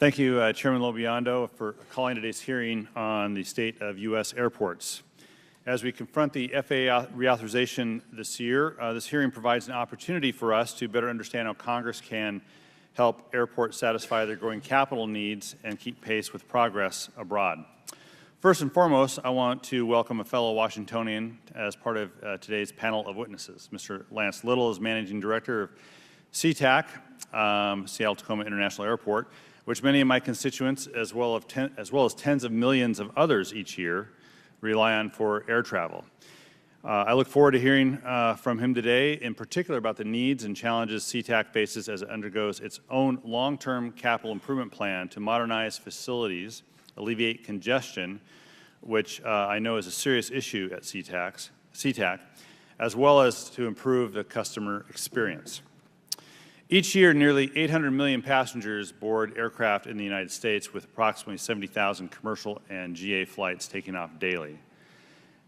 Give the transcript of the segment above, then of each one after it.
Thank you, Chairman Lobiando, for calling today's hearing on the state of U.S. airports. As we confront the FAA reauthorization this year, this hearing provides an opportunity for us to better understand how Congress can help airports satisfy their growing capital needs and keep pace with progress abroad. First and foremost, I want to welcome a fellow Washingtonian as part of today's panel of witnesses. Mr. Lance Lyttle is Managing Director of Sea-Tac, Seattle-Tacoma International Airport, which many of my constituents, as well as tens of millions of others each year, rely on for air travel. I look forward to hearing from him today, in particular about the needs and challenges Sea-Tac faces as it undergoes its own long-term capital improvement plan to modernize facilities, alleviate congestion, which I know is a serious issue at Sea-Tac, as well as to improve the customer experience. Each year, nearly 800 million passengers board aircraft in the United States, with approximately 70,000 commercial and GA flights taking off daily.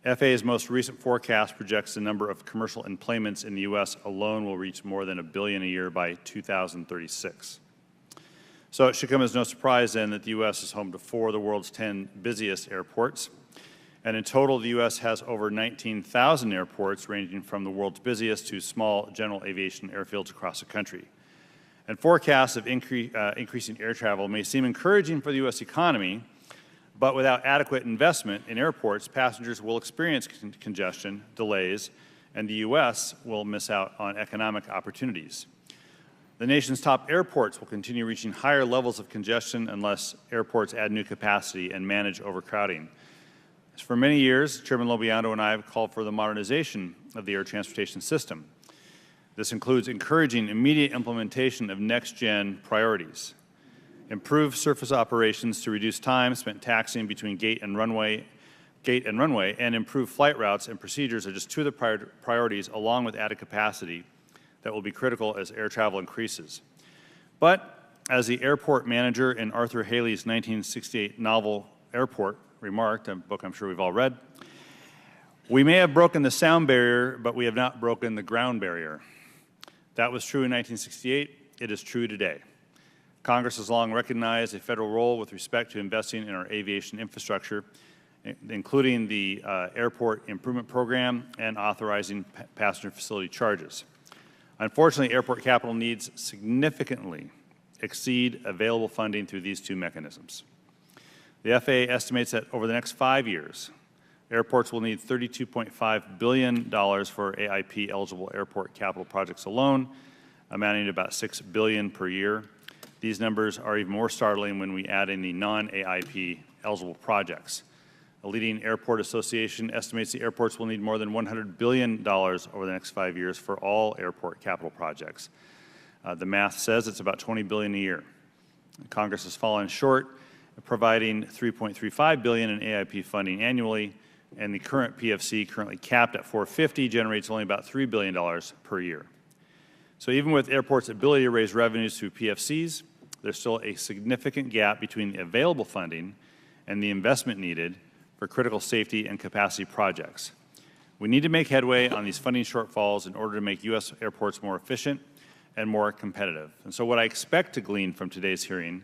FAA's most recent forecast projects the number of commercial enplanements in the U.S. alone will reach more than 1 billion a year by 2036. So it should come as no surprise then that the U.S. is home to 4 of the world's 10 busiest airports. And in total, the U.S. has over 19,000 airports, ranging from the world's busiest to small general aviation airfields across the country. And forecasts of increasing air travel may seem encouraging for the U.S. economy, but without adequate investment in airports, passengers will experience congestion, delays, and the U.S. will miss out on economic opportunities. The nation's top airports will continue reaching higher levels of congestion unless airports add new capacity and manage overcrowding. For many years, Chairman Lobiando and I have called for the modernization of the air transportation system. This includes encouraging immediate implementation of next-gen priorities, improve surface operations to reduce time spent taxiing between gate and runway, and improve flight routes and procedures are just 2 of the priorities, along with added capacity that will be critical as air travel increases. But as the airport manager in Arthur Haley's 1968 novel Airport remarked, a book I'm sure we've all read, "We may have broken the sound barrier, but we have not broken the ground barrier." That was true in 1968. It is true today. Congress has long recognized a federal role with respect to investing in our aviation infrastructure, including the Airport Improvement Program and authorizing passenger facility charges. Unfortunately, airport capital needs significantly exceed available funding through these 2 mechanisms. The FAA estimates that over the next 5 years, airports will need $32.5 billion for AIP-eligible airport capital projects alone, amounting to about $6 billion per year. These numbers are even more startling when we add in the non-AIP-eligible projects. The leading airport association estimates the airports will need more than $100 billion over the next 5 years for all airport capital projects. The math says it's about $20 billion a year. Congress has fallen short, providing $3.35 billion in AIP funding annually, and the current PFC, currently capped at $450, generates only about $3 billion per year. So even with airports' ability to raise revenues through PFCs, there's still a significant gap between the available funding and the investment needed for critical safety and capacity projects. We need to make headway on these funding shortfalls in order to make U.S. airports more efficient and more competitive. And so what I expect to glean from today's hearing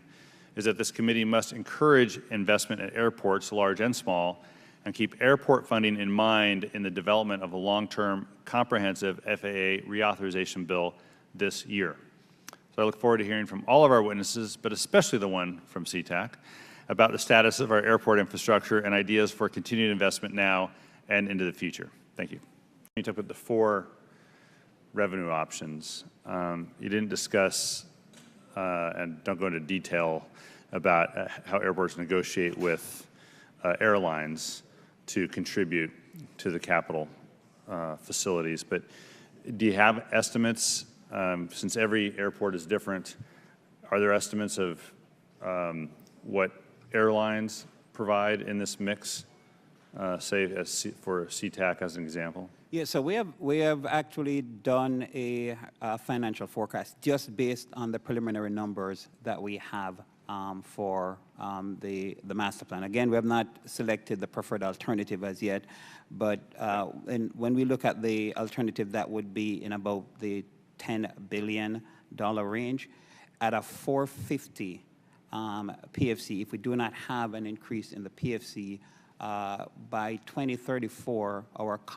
is that this committee must encourage investment at airports, large and small, and keep airport funding in mind in the development of a long-term, comprehensive FAA reauthorization bill this year. So I look forward to hearing from all of our witnesses, but especially the one from Sea-Tac, about the status of our airport infrastructure and ideas for continued investment now and into the future. Thank you. You talked about the 4 revenue options. You didn't discuss and don't go into detail about how airports negotiate with airlines to contribute to the capital facilities. But do you have estimates, since every airport is different, are there estimates of what airlines provide in this mix, say for Sea-Tac as an example? Yeah, so we have actually done a financial forecast just based on the preliminary numbers that we have for the master plan. Again, we have not selected the preferred alternative as yet, but when we look at the alternative, that would be in about the $10 billion range. At a $450 PFC, if we do not have an increase in the PFC, by 2034,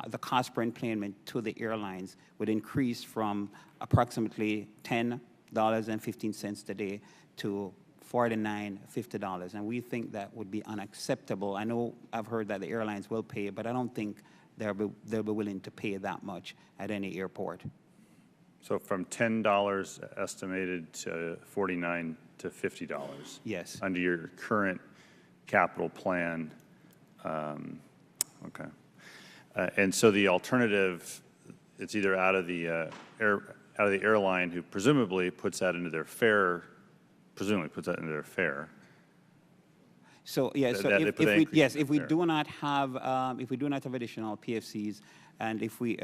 the cost per enplanement to the airlines would increase from approximately $10.15 today to $49, $50, and we think that would be unacceptable. I know I've heard that the airlines will pay, but I don't think they'll be willing to pay that much at any airport. So from $10 estimated to $49 to $50. Yes. Under your current capital plan. Okay. And so the alternative, it's either out of the airline who presumably puts that into their fare. So yes, so if we do not have additional PFCs, and if we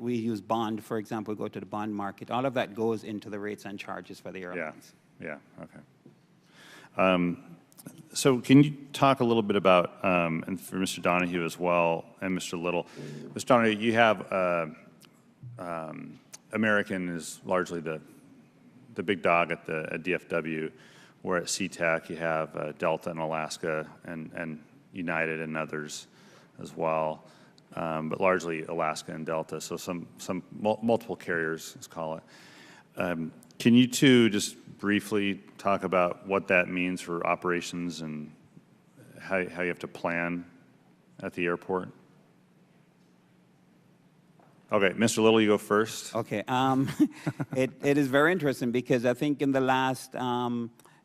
use bond, for example, go to the bond market, all of that goes into the rates and charges for the airlines. Yeah. Okay. So can you talk a little bit about, and for Mr. Donahue as well, and Mr. Lyttle, Mr. Donahue, you have American is largely the big dog at DFW, where at Sea-Tac you have Delta and Alaska and United and others as well, but largely Alaska and Delta, so some multiple carriers, let's call it. Can you two just briefly talk about what that means for operations and how you have to plan at the airport? Okay, Mr. Lyttle, you go first. Okay, it is very interesting because I think in the last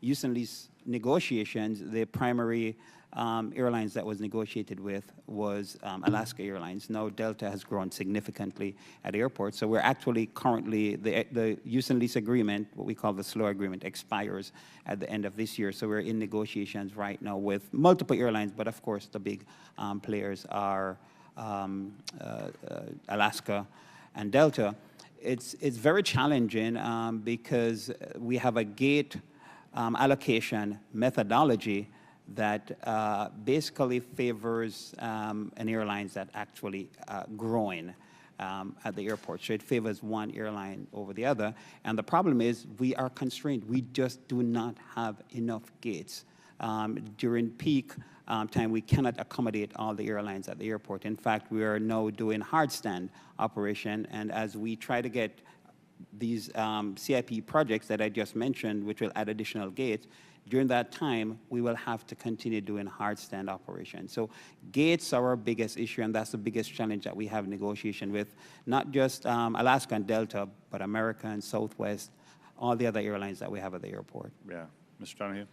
use and lease negotiations, the primary airlines that was negotiated with was Alaska Airlines. Now Delta has grown significantly at airports, so we're actually currently, the use and lease agreement, what we call the slow agreement, expires at the end of this year. So we're in negotiations right now with multiple airlines, but of course the big players are Alaska and Delta. It's very challenging because we have a gate allocation methodology that basically favors an airlines that actually growing at the airport. So it favors one airline over the other. And the problem is we are constrained. We just do not have enough gates. During peak time, we cannot accommodate all the airlines at the airport. In fact, we are now doing hard stand operation. And as we try to get these CIP projects that I just mentioned, which will add additional gates, during that time, we will have to continue doing hard stand operations. So gates are our biggest issue, and that's the biggest challenge that we have negotiation with, not just Alaska and Delta, but American, Southwest, all the other airlines that we have at the airport. Yeah. Mr. Donahue?